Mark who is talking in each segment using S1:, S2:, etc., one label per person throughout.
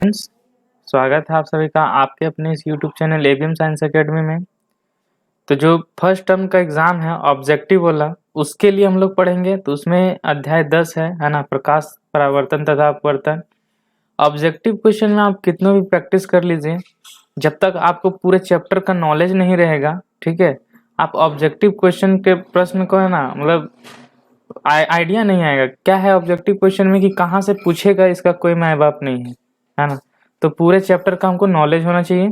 S1: Friends, स्वागत है आप सभी का आपके अपने इस YouTube channel ABM science academy में। तो जो फर्स्ट टर्म का एग्जाम है ऑब्जेक्टिव वाला, उसके लिए हम लोग पढ़ेंगे। तो उसमें अध्याय 10 है ना, प्रकाश परावर्तन तथा अपवर्तन। ऑब्जेक्टिव क्वेश्चन में आप कितना भी प्रैक्टिस कर लीजिए, जब तक आपको पूरे चैप्टर का नॉलेज नहीं रहेगा, ठीक है, आप ऑब्जेक्टिव क्वेश्चन के प्रश्न को है ना, मतलब आइडिया नहीं आएगा क्या है ऑब्जेक्टिव क्वेश्चन में, कि कहाँ से पूछेगा, इसका कोई माय बाप नहीं है ना। तो पूरे चैप्टर का हमको नॉलेज होना चाहिए।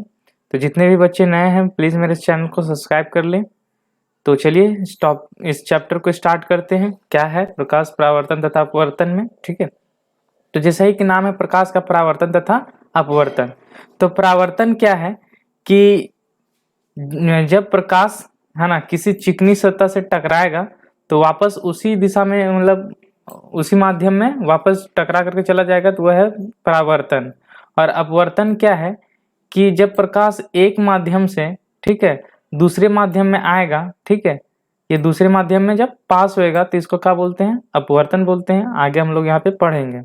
S1: तो जितने भी बच्चे नए हैं प्लीज़ मेरे चैनल को सब्सक्राइब कर लें। तो चलिए इस चैप्टर को स्टार्ट करते हैं। क्या है प्रकाश परावर्तन तथा अपवर्तन में, ठीक है। तो जैसा ही कि नाम है प्रकाश का परावर्तन तथा अपवर्तन। तो परावर्तन क्या है कि जब प्रकाश है ना किसी चिकनी सतह से टकराएगा तो वापस उसी दिशा में, मतलब उसी माध्यम में वापस टकरा करके चला जाएगा, तो वह है परावर्तन। और अपवर्तन क्या है कि जब प्रकाश एक माध्यम से, ठीक है, दूसरे माध्यम में आएगा, ठीक है, ये दूसरे माध्यम में जब पास होएगा तो इसको क्या बोलते हैं, अपवर्तन बोलते हैं। आगे हम लोग यहाँ पे पढ़ेंगे।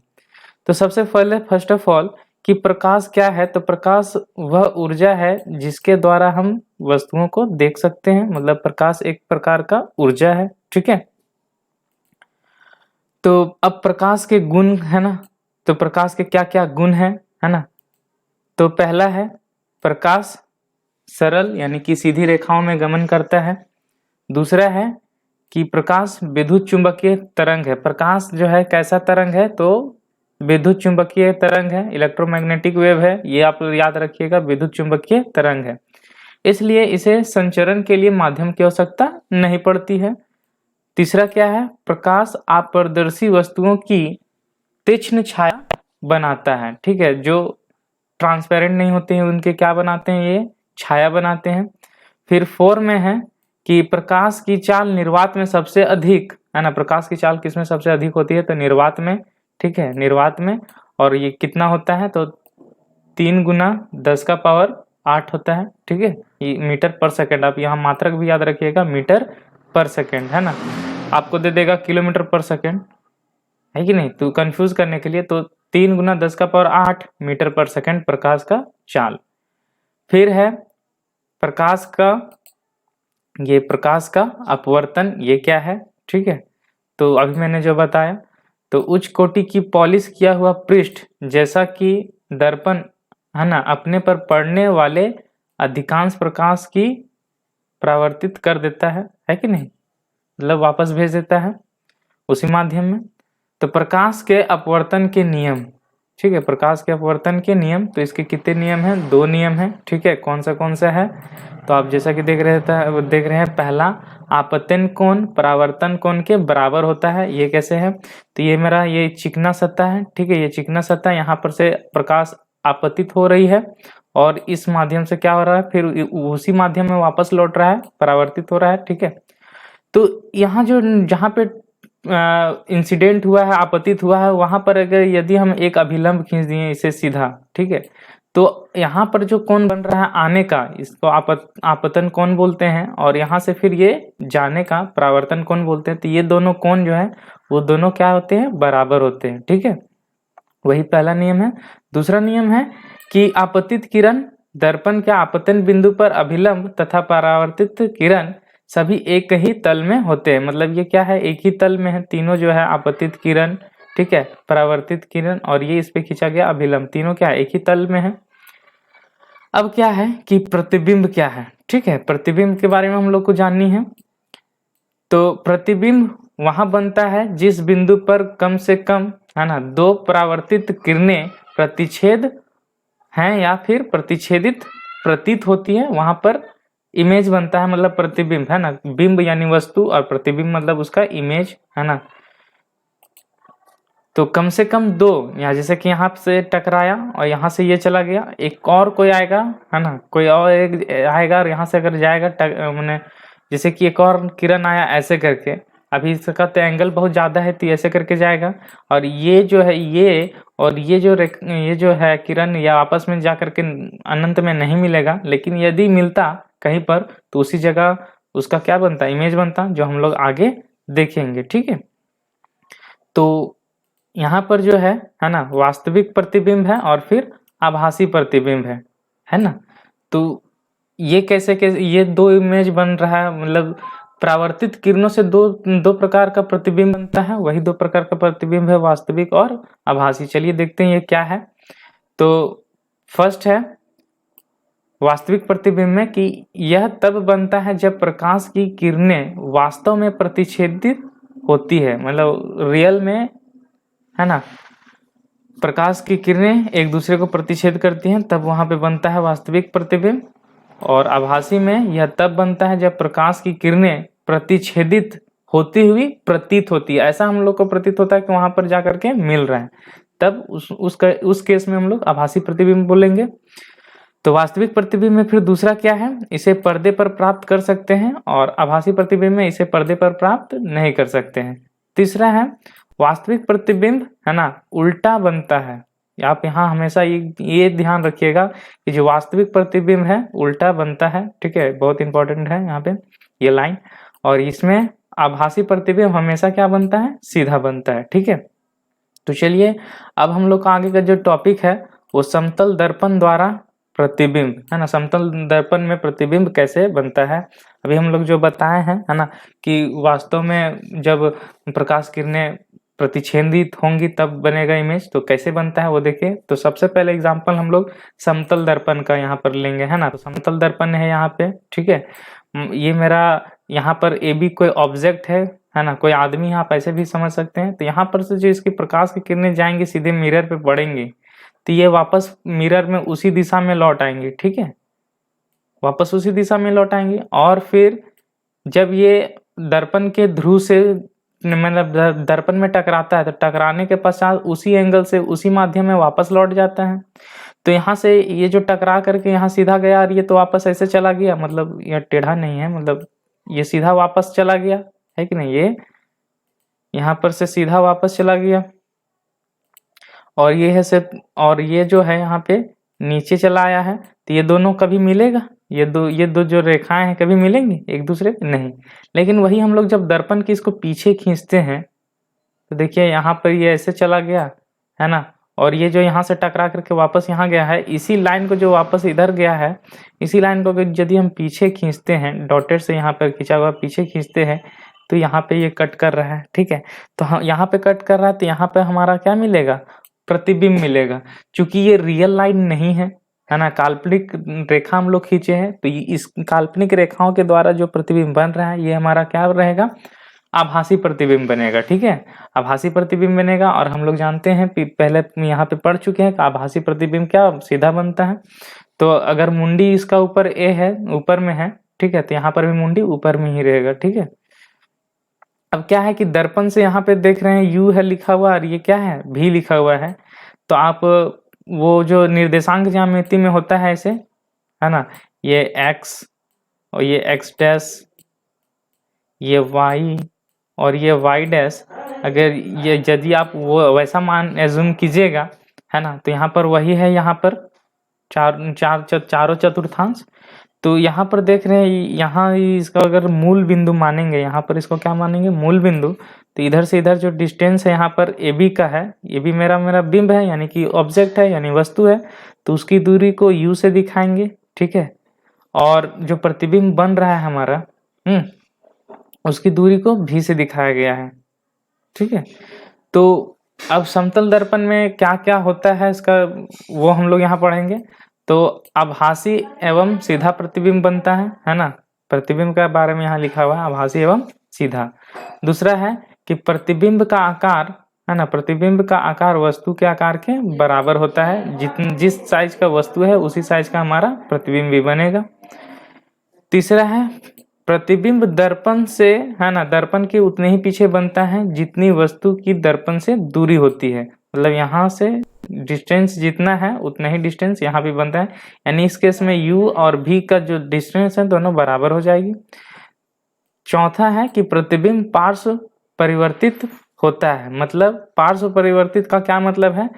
S1: तो सबसे पहले फर्स्ट ऑफ ऑल कि प्रकाश क्या है, तो प्रकाश वह ऊर्जा है जिसके द्वारा हम वस्तुओं को देख सकते हैं। मतलब प्रकाश एक प्रकार का ऊर्जा है, ठीक है। तो अब प्रकाश के गुण है ना, तो प्रकाश के क्या क्या गुण है ना। तो पहला है प्रकाश सरल यानी कि सीधी रेखाओं में गमन करता है। दूसरा है कि प्रकाश विद्युत चुंबकीय तरंग है। प्रकाश जो है कैसा तरंग है, तो विद्युत चुंबकीय तरंग है, इलेक्ट्रोमैग्नेटिक वेव है। ये आप याद रखिएगा, विद्युत चुंबकीय तरंग है। इसलिए इसे संचरण के लिए माध्यम की आवश्यकता नहीं पड़ती है। तीसरा क्या है, प्रकाश अपारदर्शी वस्तुओं की तीक्ष्ण छाया बनाता है, ठीक है। जो ट्रांसपेरेंट नहीं होते हैं उनके क्या बनाते हैं, ये छाया बनाते हैं। फिर 4 में है कि प्रकाश की चाल निर्वात में सबसे अधिक है ना। प्रकाश की चाल किसमें सबसे अधिक होती है, तो निर्वात में, ठीक है, निर्वात में। और ये कितना होता है, तो 3 गुना 10 का पावर 8 होता है, ठीक है। ये मीटर पर सेकेंड, आप यहाँ मात्रक भी याद रखिएगा, मीटर पर सेकेंड है ना। आपको दे देगा किलोमीटर पर सेकेंड, है कि नहीं। तो कंफ्यूज करने के लिए, तो 3 गुना 10 का पावर 8 मीटर पर सेकेंड प्रकाश का चाल। फिर है प्रकाश का, ये प्रकाश का अपवर्तन, ये क्या है, ठीक है। तो अभी मैंने जो बताया, तो उच्च कोटि की पॉलिश किया हुआ पृष्ठ जैसा कि दर्पण है ना, अपने पर पड़ने वाले अधिकांश प्रकाश की परावर्तित कर देता है कि नहीं, मतलब वापस भेज देता है उसी माध्यम में। तो प्रकाश के अपवर्तन के नियम, ठीक है, प्रकाश के अपवर्तन के नियम, तो इसके कितने नियम हैं, 2 नियम हैं, ठीक है। कौन सा है, तो आप जैसा कि देख रहे हैं, पहला आपतन कोण परावर्तन कोण के बराबर होता है। ये कैसे है, तो ये मेरा ये चिकना सतह है, ठीक है, ये चिकना सतह, यहाँ पर से प्रकाश आपतित हो रही है और इस माध्यम से क्या हो रहा है, फिर उसी माध्यम में वापस लौट रहा है, परावर्तित हो रहा है, ठीक है। तो यहाँ जो जहाँ पे इंसिडेंट हुआ है, आपतित हुआ है, वहां पर अगर यदि हम एक अभिलंब खींच दिए इसे सीधा, ठीक है, तो यहाँ पर जो कोण बन रहा है आने का, इसको आपतन कोण बोलते हैं। और यहाँ से फिर ये जाने का परावर्तन कोण बोलते हैं। तो ये दोनों कोण जो है वो दोनों क्या होते हैं, बराबर होते हैं, ठीक है। वही पहला नियम है। दूसरा नियम है कि आपतित किरण दर्पण के आपतन बिंदु पर अभिलंब तथा परावर्तित किरण सभी एक ही तल में होते हैं। मतलब ये क्या है, एक ही तल में है, तीनों जो है आपतित किरण, ठीक है, परावर्तित किरण और ये इस पे खींचा गया अभिलंब, तीनों क्या है, एक ही तल में है। अब क्या है कि प्रतिबिंब क्या है, ठीक है, प्रतिबिंब के बारे में हम लोग को जाननी है। तो प्रतिबिंब वहां बनता है जिस बिंदु पर कम से कम है ना 2 परावर्तित किरणें प्रतिच्छेद हैं या फिर प्रतिच्छेदित प्रतीत होती है, वहां पर इमेज बनता है, मतलब प्रतिबिंब है ना। बिंब यानी वस्तु और प्रतिबिंब मतलब उसका इमेज है ना। तो कम से कम 2, यहाँ जैसे कि यहाँ से टकराया और यहाँ से ये चला गया, एक और कोई आएगा है ना, कोई और एक आएगा और यहाँ से अगर जाएगा, मैंने जैसे कि एक और किरण आया ऐसे करके, अभी इसका तो एंगल बहुत ज़्यादा है तो ऐसे करके जाएगा, और ये जो है ये और ये जो है किरण या आपस में जा करके अनंत में नहीं मिलेगा, लेकिन यदि मिलता कहीं पर तो उसी जगह उसका क्या बनता, इमेज बनता, जो हम लोग आगे देखेंगे, ठीक है। तो यहाँ पर जो है ना वास्तविक प्रतिबिंब है और फिर आभासी प्रतिबिंब है ना। तो ये कैसे ये दो इमेज बन रहा है, मतलब परावर्तित किरणों से दो प्रकार का प्रतिबिंब बनता है, वही दो प्रकार का प्रतिबिंब है, वास्तविक और आभासी। चलिए देखते हैं ये क्या है। तो फर्स्ट है वास्तविक प्रतिबिंब में कि यह तब बनता है जब प्रकाश की किरणें वास्तव में प्रतिच्छेदित होती है, मतलब रियल में, है ना, प्रकाश की किरणें एक दूसरे को प्रतिच्छेद करती हैं, तब वहां पे बनता है वास्तविक प्रतिबिंब। और आभासी में यह तब बनता है जब प्रकाश की किरणें प्रतिच्छेदित होती हुई प्रतीत होती है। ऐसा हम लोग को प्रतीत होता है कि वहां पर जाकर के मिल रहा है, तब उस केस में हम लोग आभासी प्रतिबिंब बोलेंगे। तो वास्तविक प्रतिबिंब में फिर दूसरा क्या है, इसे पर्दे पर प्राप्त कर सकते हैं, और आभासी प्रतिबिंब में इसे पर्दे पर प्राप्त नहीं कर सकते हैं। तीसरा है वास्तविक प्रतिबिंब, है ना, उल्टा बनता है। आप यहाँ हमेशा ये ध्यान रखिएगा कि जो वास्तविक प्रतिबिंब है उल्टा बनता है, ठीक है, बहुत इंपॉर्टेंट है यहाँ पे ये लाइन। और इसमें आभासी प्रतिबिंब हमेशा क्या बनता है, सीधा बनता है, ठीक है। तो चलिए अब हम लोग का आगे का जो टॉपिक है वो समतल दर्पण द्वारा प्रतिबिंब, है ना, समतल दर्पण में प्रतिबिंब कैसे बनता है। अभी हम लोग जो बताए हैं, है ना, कि वास्तव में जब प्रकाश किरणें प्रतिच्छेदित होंगी तब बनेगा इमेज, तो कैसे बनता है वो देखिए। तो सबसे पहले एग्जांपल हम लोग समतल दर्पण का यहाँ पर लेंगे, है ना। तो समतल दर्पण है यहाँ पे, ठीक है। ये मेरा यहाँ पर ए बी कोई ऑब्जेक्ट है ना, कोई आदमी, आप ऐसे भी समझ सकते हैं। तो यहाँ पर से जो इसकी प्रकाश की किरणें जाएंगी सीधे मिरर पे पड़ेंगी, तो ये वापस मिरर में उसी दिशा में लौट आएंगे, ठीक है, वापस उसी दिशा में लौट आएंगे। और फिर जब ये दर्पण के ध्रुव से, मतलब दर्पण में टकराता है, तो टकराने के पश्चात उसी एंगल से उसी माध्यम में वापस लौट जाता है। तो यहाँ से ये जो टकरा करके यहाँ सीधा गया और ये तो वापस ऐसे चला गया, मतलब यह टेढ़ा नहीं है, मतलब ये सीधा वापस चला गया, है कि नहीं, ये यहाँ पर से सीधा वापस चला गया। और ये है सिर्फ, और ये जो है यहाँ पे नीचे चला आया है। तो ये दोनों कभी मिलेगा, ये दो जो रेखाएं हैं कभी मिलेंगी एक दूसरे के, नहीं। लेकिन वही हम लोग जब दर्पण की इसको पीछे खींचते हैं, तो देखिए यहाँ पर ये ऐसे चला गया, है ना, और ये जो यहाँ से टकरा करके वापस यहाँ गया है, इसी लाइन को जो वापस इधर गया है, इसी लाइन को यदि हम पीछे खींचते हैं, डॉटेड से यहाँ पर खींचा हुआ पीछे खींचते हैं, तो यहाँ पे ये कट कर रहा है, ठीक है। तो हम यहाँ पे कट कर रहा है, तो यहाँ पे हमारा क्या मिलेगा, प्रतिबिंब मिलेगा। चूंकि ये रियल लाइन नहीं है ना, काल्पनिक रेखा हम लोग खींचे हैं, तो इस काल्पनिक रेखाओं के द्वारा जो प्रतिबिंब बन रहा है ये हमारा क्या रहेगा, आभासी प्रतिबिंब बनेगा, ठीक है, आभासी प्रतिबिंब बनेगा। और हम लोग जानते हैं पहले यहाँ पे पढ़ चुके हैं कि आभासी प्रतिबिंब क्या सीधा बनता है। तो अगर मुंडी इसका ऊपर ए है, ऊपर में है, ठीक है, तो यहाँ पर भी मुंडी ऊपर में ही रहेगा, ठीक है। अब क्या है कि दर्पण से यहाँ पे देख रहे हैं यू है लिखा हुआ और ये क्या है, भी लिखा हुआ है। तो आप वो जो निर्देशांक ज्यामिति में होता है ऐसे, है ना, ये एक्स और ये एक्स डैश, ये वाई और ये वाई डैश, अगर ये यदि आप वो वैसा मान एज्यूम कीजिएगा, है ना, तो यहाँ पर वही है, यहाँ पर चारों चतुर्थांश। तो यहाँ पर देख रहे हैं, यहाँ इसका अगर मूल बिंदु मानेंगे, यहाँ पर इसको क्या मानेंगे, मूल बिंदु। तो इधर से इधर जो डिस्टेंस है यहाँ पर ए बी का है, ये भी मेरा बिंब है, यानी कि ऑब्जेक्ट है, यानी वस्तु है, तो उसकी दूरी को यू से दिखाएंगे, ठीक है। और जो प्रतिबिंब बन रहा है हमारा, उसकी दूरी को भी से दिखाया गया है, ठीक है। तो अब समतल दर्पण में क्या क्या होता है इसका, वो हम लोग यहाँ पढ़ेंगे। तो आभासी एवं सीधा प्रतिबिंब बनता है ना, प्रतिबिंब के बारे में यहाँ लिखा हुआ है, आभासी एवं सीधा। दूसरा है कि प्रतिबिंब का आकार, है ना, प्रतिबिंब का आकार वस्तु के आकार के बराबर होता है, जिस साइज का वस्तु है उसी साइज का हमारा प्रतिबिंब भी बनेगा। तीसरा है प्रतिबिंब दर्पण से, है ना, दर्पण के उतने ही पीछे बनता है जितनी वस्तु की दर्पण से दूरी होती है, मतलब यहाँ से डिस्टेंस जितना है उतना ही डिस्टेंस यहाँ भी बनता है, यानी इस केस में u और v का जो डिस्टेंस है दोनों बराबर हो जाएगी। चौथा है कि प्रतिबिंब पार्श्व परिवर्तित होता है, मतलब पार्श्व परिवर्तित का क्या मतलब है,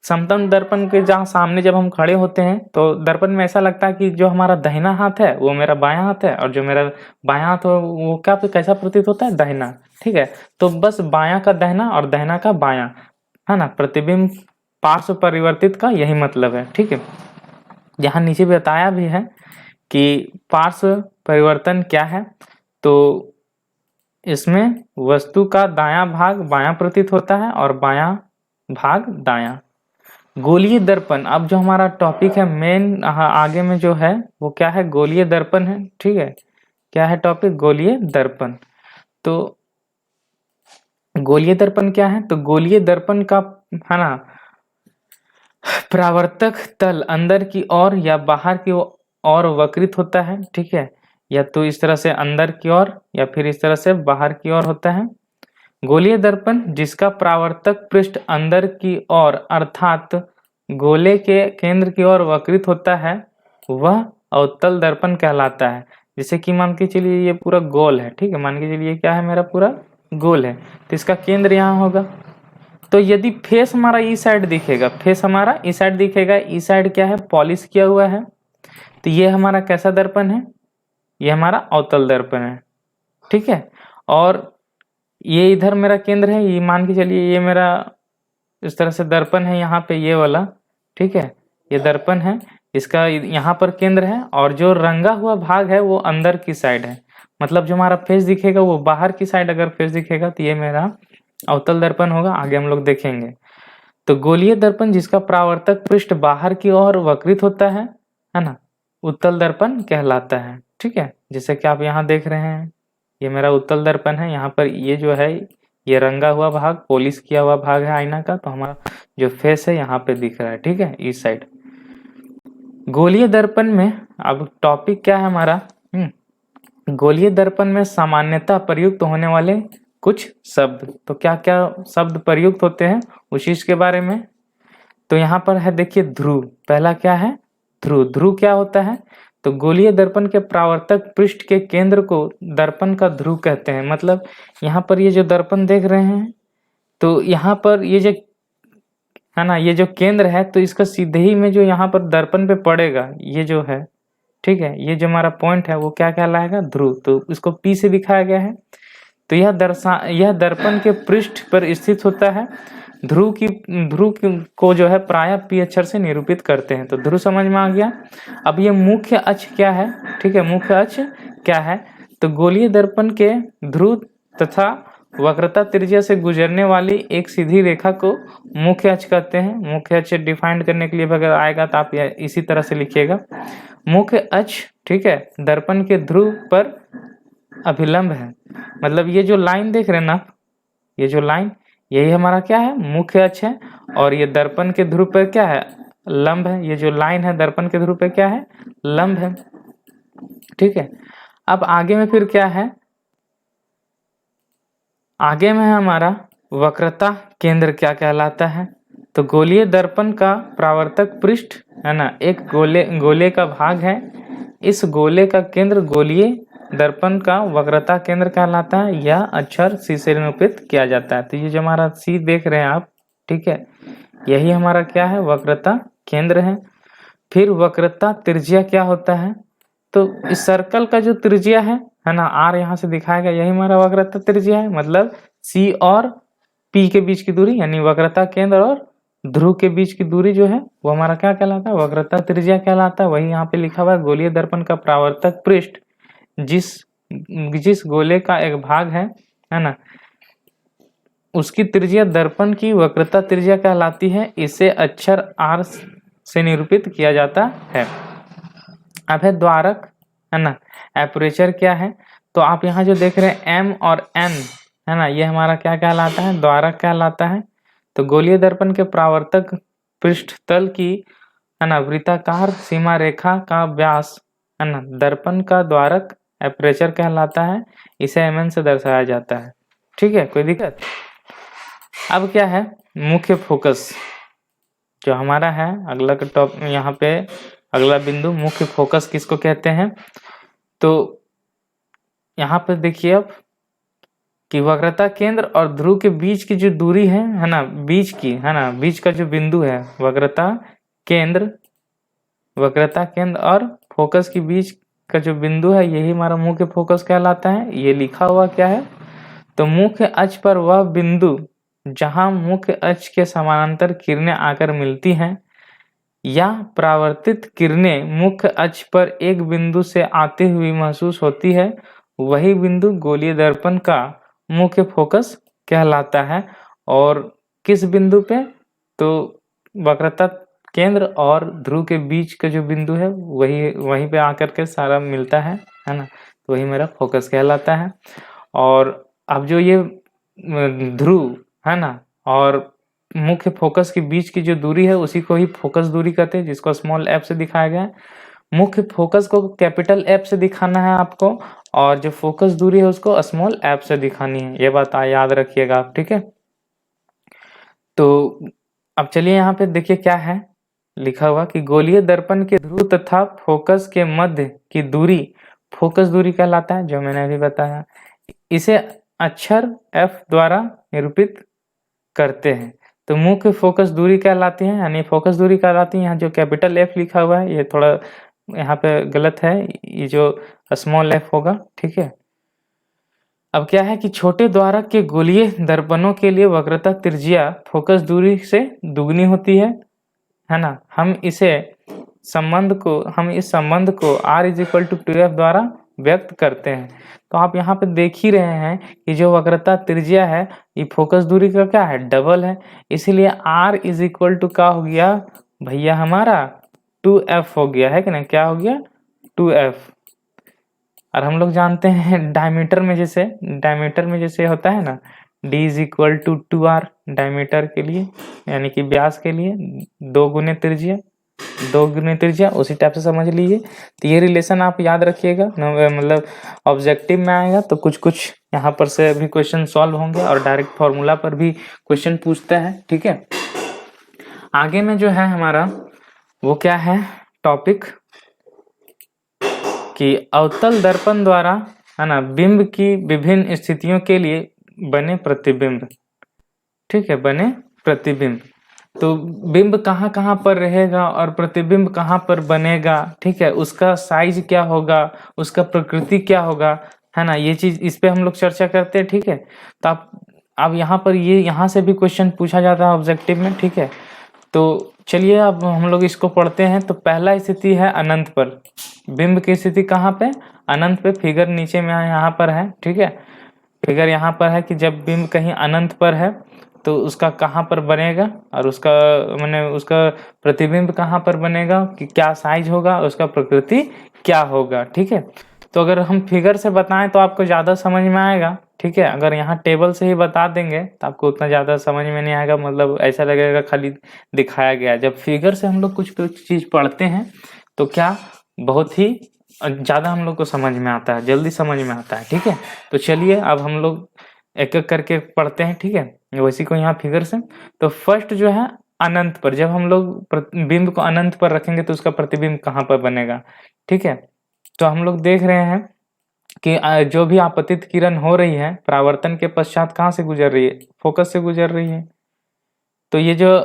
S1: समतल दर्पण के जहाँ सामने जब हम खड़े होते हैं तो दर्पण में ऐसा लगता है कि जो हमारा दाहिना हाथ है वो मेरा बायां हाथ है, और जो मेरा बायां हाथ है वो क्या कैसा प्रतीत होता है, दाहिना, ठीक है। तो बस बायां का दाहिना और दाहिना का बायां, है ना, प्रतिबिंब पार्श्व परिवर्तित का यही मतलब है, ठीक है। यहाँ नीचे बताया भी है कि पार्श्व परिवर्तन क्या है, तो इसमें वस्तु का दायां भाग बायां प्रतीत होता है और बायां भाग दायां। गोलीय दर्पण, अब जो हमारा टॉपिक है मेन आगे में जो है वो क्या है, गोलीय दर्पण है, ठीक है। क्या है टॉपिक, गोलीय दर्पण। तो गोलीय दर्पण क्या है, तो गोलीय दर्पण का है ना परावर्तक तल अंदर की ओर या बाहर की ओर वक्रित होता है, ठीक है। या तो इस तरह से अंदर की ओर या फिर इस तरह से बाहर की ओर होता है। गोलीय दर्पण जिसका परावर्तक पृष्ठ अंदर की ओर अर्थात गोले के केंद्र की ओर वक्रित होता है वह अवतल दर्पण कहलाता है। जैसे कि मान के चलिए ये पूरा गोल है, ठीक है। मान के चलिए क्या है, मेरा पूरा गोल है, तो इसका केंद्र यहाँ होगा। तो यदि फेस हमारा इस साइड दिखेगा, फेस हमारा इस साइड दिखेगा, इस साइड क्या है, पॉलिश किया हुआ है, तो ये हमारा कैसा दर्पण है, ये हमारा अवतल दर्पण है, ठीक है। और ये इधर मेरा केंद्र है, ये मान के चलिए ये मेरा इस तरह से दर्पण है यहाँ पे, ये वाला, ठीक है। ये दर्पण है, इसका यहाँ पर केंद्र है और जो रंगा हुआ भाग है वो अंदर की साइड है। मतलब जो हमारा फेस दिखेगा वो बाहर की साइड अगर फेस दिखेगा तो ये मेरा अवतल दर्पण होगा, आगे हम लोग देखेंगे। तो गोलीय दर्पण जिसका परावर्तक पृष्ठ बाहर की ओर वक्रित होता है ना, उत्तल दर्पण कहलाता है, ठीक है। जैसे कि आप यहाँ देख रहे हैं ये मेरा उत्तल दर्पण है, यहाँ पर ये जो है ये रंगा हुआ भाग, पॉलिश किया हुआ भाग है आईना का, तो हमारा जो फेस है यहाँ पे दिख रहा है, ठीक है, इस साइड। गोलीय दर्पण में अब टॉपिक क्या है हमारा, गोलीय दर्पण में सामान्यतः प्रयुक्त होने वाले कुछ शब्द। तो क्या क्या शब्द प्रयुक्त होते हैं उस चीज के बारे में। तो यहाँ पर है देखिए ध्रुव, पहला क्या है, ध्रुव। ध्रुव क्या होता है, तो गोलीय दर्पण के परावर्तक पृष्ठ के केंद्र को दर्पण का ध्रुव कहते हैं। मतलब यहाँ पर ये जो दर्पण देख रहे हैं, तो यहाँ पर ये जो है ना, ये जो केंद्र है, तो इसका सीधे ही में जो यहाँ पर दर्पण पे पड़ेगा ये जो है, ठीक है, ये जो हमारा पॉइंट है वो क्या कहलाएगा, ध्रुव। तो इसको P से दिखाया गया है। तो यह दर्पण के पृष्ठ पर स्थित होता है। ध्रुव को जो है प्रायः P अक्षर से निरूपित करते हैं। तो ध्रुव समझ में आ गया। अब ये मुख्य अक्ष क्या है, ठीक है, मुख्य अक्ष क्या है, तो गोलीय दर्पण के ध्रुव तथा वक्रता त्रिज्या से गुजरने वाली एक सीधी रेखा को मुख्य अक्ष कहते हैं। मुख्य अक्ष डिफाइन करने के लिए अगर आएगा तो आप इसी तरह से लिखिएगा, मुख्य अक्ष, ठीक है, दर्पण के ध्रुव पर अभिलंब है। मतलब ये जो लाइन देख रहे हैं ना, ये जो लाइन, यही हमारा क्या है, मुख्य अक्ष है, और ये दर्पण के ध्रुव पर क्या है, लंब है। ये जो लाइन है दर्पण के ध्रुव पर क्या है, लंब है, ठीक है। अब आगे में फिर क्या है, आगे में है हमारा वक्रता केंद्र क्या कहलाता है। तो गोलीय दर्पण का परावर्तक पृष्ठ है ना, एक गोले का भाग है। इस गोले का केंद्र गोलीय दर्पण का वक्रता केंद्र कहलाता है। यह अक्षर C से निरूपित किया जाता है। तो ये जो हमारा C देख रहे हैं आप, ठीक है, यही हमारा क्या है, वक्रता केंद्र है। फिर वक्रता त्रिज्या क्या होता है, तो इस सर्कल का जो त्रिज्या है ना, R यहाँ से दिखाया गया, यही हमारा वक्रता त्रिज्या है। मतलब C और P के बीच की दूरी, यानी वक्रता केंद्र और ध्रुव के बीच की दूरी जो है वो हमारा क्या कहलाता है, वक्रता त्रिज्या कहलाता है। वही यहाँ पे लिखा हुआ है, गोलीय दर्पण का परावर्तक पृष्ठ जिस गोले का एक भाग है ना, उसकी त्रिज्या दर्पण की वक्रता त्रिज्या कहलाती है। इसे अक्षर R से निरूपित किया जाता है। अब है द्वारक, है ना, एपरेचर क्या है, तो आप यहाँ जो देख रहे हैं M और N है ना, ये हमारा क्या कहलाता है, द्वारक कहलाता है। तो गोलीय दर्पण के परावर्तक पृष्ठ तल की है ना वृत्ताकार सीमा रेखा का व्यास है ना, दर्पण का द्वारक एपरेचर कहलाता है। इसे mm से दर्शाया जाता है, ठीक है, कोई दिक्कत। अब क्या है, मुख्य फोकस जो हमारा है, अगला का टॉप यहाँ पे अगला बिंदु, मुख्य फोकस किसको कहते हैं। तो यहाँ पे देखिए अब कि वक्रता केंद्र और ध्रुव के बीच की जो दूरी है ना, बीच की है ना, बीच का जो बिंदु है, वक्रता केंद्र और फोकस के बीच का जो बिंदु है, यही हमारा मुख्य फोकस कहलाता है। ये लिखा हुआ क्या है, तो मुख्य अक्ष पर वह बिंदु जहां मुख्य अक्ष के समानांतर किरणें आकर मिलती हैं या परावर्तित किरणें मुख्य अक्ष पर एक बिंदु से आती हुई महसूस होती है, वही बिंदु गोलीय दर्पण का मुख्य फोकस कहलाता है। और किस बिंदु पे? तो वक्रता केंद्र और ध्रुव के बीच का जो बिंदु है वहीं पे आकर के सारा मिलता है ना, तो वही मेरा फोकस कहलाता है। और अब जो ये ध्रुव है ना और मुख्य फोकस के बीच की जो दूरी है उसी को ही फोकस दूरी कहते हैं, जिसको स्मॉल एफ से दिखाया गया है। मुख्य फोकस को कैपिटल एफ से दिखाना है आपको, और जो फोकस दूरी है उसको स्मॉल एफ से दिखानी है। ये बात याद रखिएगा आप, ठीक है। तो अब चलिए यहाँ पे देखिए क्या है लिखा हुआ कि गोलीय दर्पण के ध्रुव तथा फोकस के मध्य की दूरी फोकस दूरी कहलाता है, जो मैंने अभी बताया। इसे अक्षर F द्वारा निरूपित करते हैं। तो मुख्य फोकस दूरी कहलाती है, यानी फोकस दूरी कहलाती है। यहाँ जो कैपिटल F लिखा हुआ है ये थोड़ा यहाँ पे गलत है, ये जो स्मॉल f होगा, ठीक है। अब क्या है कि छोटे द्वारक के गोलीय दर्पणों के लिए वक्रता त्रिज्या फोकस दूरी से दुगनी होती है ना। हम इस संबंध को r is equal to 2f द्वारा व्यक्त करते हैं। तो आप यहाँ पे देख ही रहे हैं कि जो वक्रता त्रिज्या है ये फोकस दूरी का क्या है, डबल है। इसीलिए r इज इक्वल टू क्या हो गया भैया हमारा 2f हो गया है कि नहीं, क्या हो गया 2f। और हम लोग जानते हैं डायमीटर में जैसे होता है ना d is equal to 2r diameter के लिए, यानी कि व्यास के लिए 2 गुने त्रिज्या, उसी टाइप से समझ लीजिए। तो ये रिलेशन आप याद रखिएगा, मतलब ऑब्जेक्टिव में आएगा तो कुछ यहाँ पर से भी क्वेश्चन सॉल्व होंगे और डायरेक्ट फॉर्मूला पर भी क्वेश्चन पूछता है, ठीक है। आगे में जो है हमारा वो क्या है टॉपिक कि अवतल दर्पण द्वारा है ना बिंब की विभिन्न स्थितियों के लिए बने प्रतिबिंब, ठीक है, बने प्रतिबिंब। तो बिंब कहाँ कहाँ पर रहेगा और प्रतिबिंब कहाँ पर बनेगा, ठीक है, उसका साइज क्या होगा, उसका प्रकृति क्या होगा, है ना, ये चीज इस पे हम लोग चर्चा करते हैं, ठीक है। तो आप अब यहाँ पर यहाँ से भी क्वेश्चन पूछा जाता है ऑब्जेक्टिव में, ठीक है। तो चलिए अब हम लोग इसको पढ़ते हैं। तो पहला स्थिति है अनंत पर, बिंब की स्थिति कहाँ पे, अनंत पे। फिगर नीचे में यहाँ पर है, ठीक है। फिगर यहाँ पर है कि जब बिंब कहीं अनंत पर है तो उसका कहाँ पर बनेगा और उसका उसका प्रतिबिंब कहाँ पर बनेगा, कि क्या साइज होगा, उसका प्रकृति क्या होगा, ठीक है। तो अगर हम फिगर से बताएं तो आपको ज़्यादा समझ में आएगा, ठीक है। अगर यहाँ टेबल से ही बता देंगे तो आपको उतना ज़्यादा समझ में नहीं आएगा, मतलब ऐसा लगेगा खाली दिखाया गया। जब फिगर से हम लोग कुछ चीज़ पढ़ते हैं तो क्या बहुत ही ज़्यादा हम लोग को समझ में आता है, जल्दी समझ में आता है, ठीक है। तो चलिए अब हम लोग एक एक करके पढ़ते हैं, ठीक है। वैसी को यहाँ फिगर से तो फर्स्ट जो है अनंत पर, जब हम लोग बिंब को अनंत पर रखेंगे तो उसका प्रतिबिंब कहाँ पर बनेगा, ठीक है। तो हम लोग देख रहे हैं कि जो भी आपतित किरण हो रही है परावर्तन के पश्चात कहाँ से गुजर रही है, फोकस से गुजर रही है। तो ये जो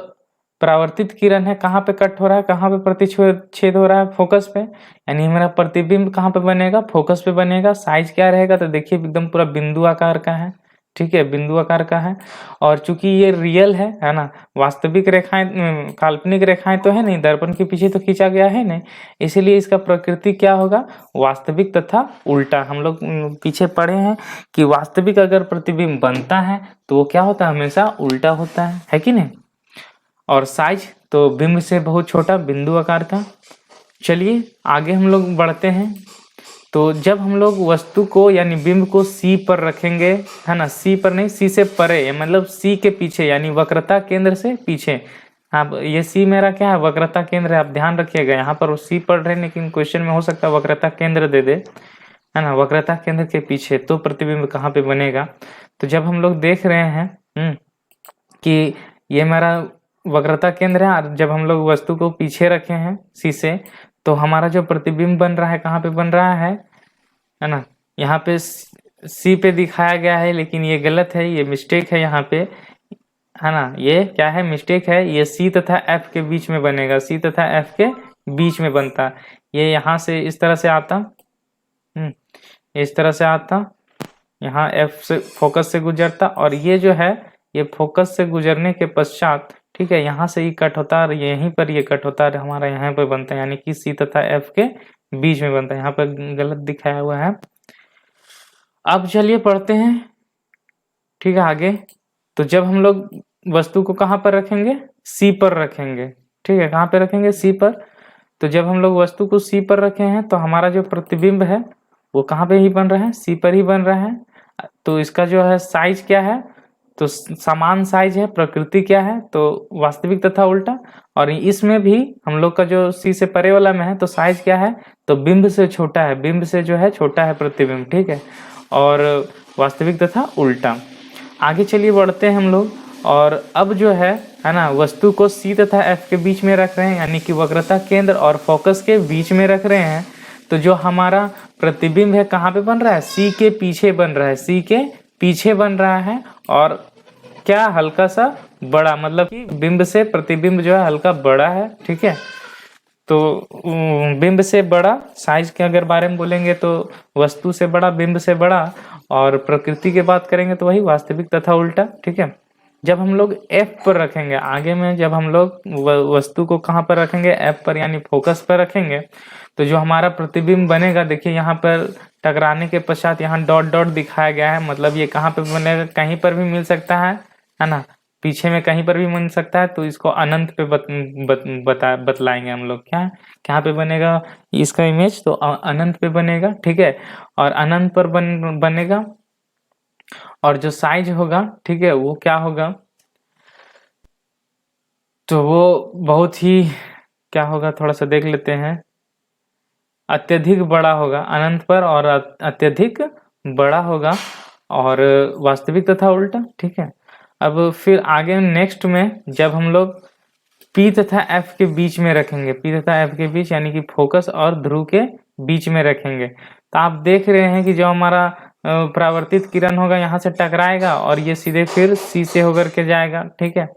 S1: परावर्तित किरण है कहाँ पे कट हो रहा है, कहाँ पे प्रतिच्छेद हो रहा है, फोकस पे। यानी हमारा प्रतिबिंब कहाँ पे बनेगा, फोकस पे बनेगा। साइज क्या रहेगा, तो देखिए एकदम पूरा बिंदु आकार का है, ठीक है, बिंदु आकार का है। और चूंकि ये रियल है ना, वास्तविक रेखाएं काल्पनिक रेखाएं तो है नहीं, दर्पण के पीछे तो खींचा गया है नहीं, इसीलिए इसका प्रकृति क्या होगा, वास्तविक तथा उल्टा। हम लोग पीछे पढ़े हैं कि वास्तविक अगर प्रतिबिंब बनता है तो वो क्या होता है, हमेशा उल्टा होता है कि नहीं। और साइज तो बिंब से बहुत छोटा, बिंदु आकार का। चलिए आगे हम लोग बढ़ते हैं। तो जब हम लोग वस्तु को यानी बिंब को सी पर रखेंगे, है ना, सी पर नहीं, सी से परे, मतलब सी के पीछे, यानी वक्रता केंद्र से पीछे। हाँ, ये सी मेरा क्या है, वक्रता केंद्र है, आप ध्यान रखिएगा। यहाँ पर सी पढ़ रहे हैं लेकिन क्वेश्चन में हो सकता है वक्रता केंद्र दे दे, है ना, वक्रता केंद्र के पीछे तो प्रतिबिंब कहाँ पे बनेगा। तो जब हम लोग देख रहे हैं कि ये मेरा वक्रता केंद्र है और जब हम लोग वस्तु को पीछे रखे हैं सी से, तो हमारा जो प्रतिबिंब बन रहा है कहाँ पे बन रहा है ना, यहाँ पे सी पे दिखाया गया है लेकिन ये गलत है, ये मिस्टेक है यहाँ पे, है ना। ये क्या है, मिस्टेक है। ये सी तथा एफ के बीच में बनेगा, सी तथा एफ के बीच में बनता। ये यहाँ से इस तरह से आता, इस तरह से आता, यहाँ एफ से फोकस से गुजरता, और ये जो है ये फोकस से गुजरने के पश्चात, ठीक है, यहाँ से ये कट होता है, यहीं पर ये कट होता है, हमारा यहाँ पर बनता है, यानी कि C तथा F के बीच में बनता है। यहाँ पर गलत दिखाया हुआ है। अब चलिए पढ़ते हैं, ठीक है, आगे। तो जब हम लोग वस्तु को कहाँ पर रखेंगे, C पर रखेंगे, ठीक है, कहाँ पे रखेंगे, C पर। तो जब हम लोग वस्तु को C पर रखे हैं तो हमारा जो प्रतिबिंब है वो कहाँ पे ही बन रहा है, C पर ही बन रहा है। तो इसका जो है साइज क्या है, तो समान साइज है। प्रकृति क्या है, तो वास्तविक तथा उल्टा। और इसमें भी हम लोग का जो C से परे वाला में है तो साइज क्या है, तो बिंब से छोटा है, बिंब से जो है छोटा है प्रतिबिंब, ठीक है, और वास्तविक तथा उल्टा। आगे चलिए बढ़ते हैं हम लोग। और अब जो है ना, वस्तु को C तथा F के बीच में रख रहे हैं, यानी कि वक्रता केंद्र और फोकस के बीच में रख रहे हैं। तो जो हमारा प्रतिबिंब है कहाँ पे बन रहा है, C के पीछे बन रहा है, C के पीछे बन रहा है। और क्या, हल्का सा बड़ा, मतलब कि बिंब से प्रतिबिंब जो है हल्का बड़ा है, ठीक है। तो बिंब से बड़ा, साइज के अगर बारे में बोलेंगे तो वस्तु से बड़ा, बिंब से बड़ा। और प्रकृति की बात करेंगे तो वही वास्तविक तथा उल्टा, ठीक है। जब हम लोग F पर रखेंगे, आगे में जब हम लोग वस्तु को कहाँ पर रखेंगे, F पर, यानी फोकस पर रखेंगे, तो जो हमारा प्रतिबिंब बनेगा, देखिए यहाँ पर टकराने के पश्चात यहाँ डॉट डॉट दिखाया गया है, मतलब ये कहाँ पे बनेगा, कहीं पर भी मिल सकता है ना, पीछे में कहीं पर भी मिल सकता है। तो इसको अनंत पे बतलाएंगे हम लोग, क्या कहाँ पे बनेगा इसका इमेज, तो अनंत पे बनेगा, ठीक है। और अनंत पर बनेगा। और जो साइज होगा, ठीक है, वो क्या होगा, तो वो बहुत ही क्या होगा, थोड़ा सा देख लेते हैं, अत्यधिक बड़ा होगा अनंत पर, और अत्यधिक बड़ा होगा, और वास्तविक तथा उल्टा, ठीक है। अब फिर आगे नेक्स्ट में जब हम लोग P तथा F के बीच में रखेंगे, P तथा F के बीच, यानी कि फोकस और ध्रुव के बीच में रखेंगे, तो आप देख रहे हैं कि जो हमारा परावर्तित किरण होगा यहाँ से टकराएगा और ये सीधे फिर C से होकर के जाएगा, ठीक है।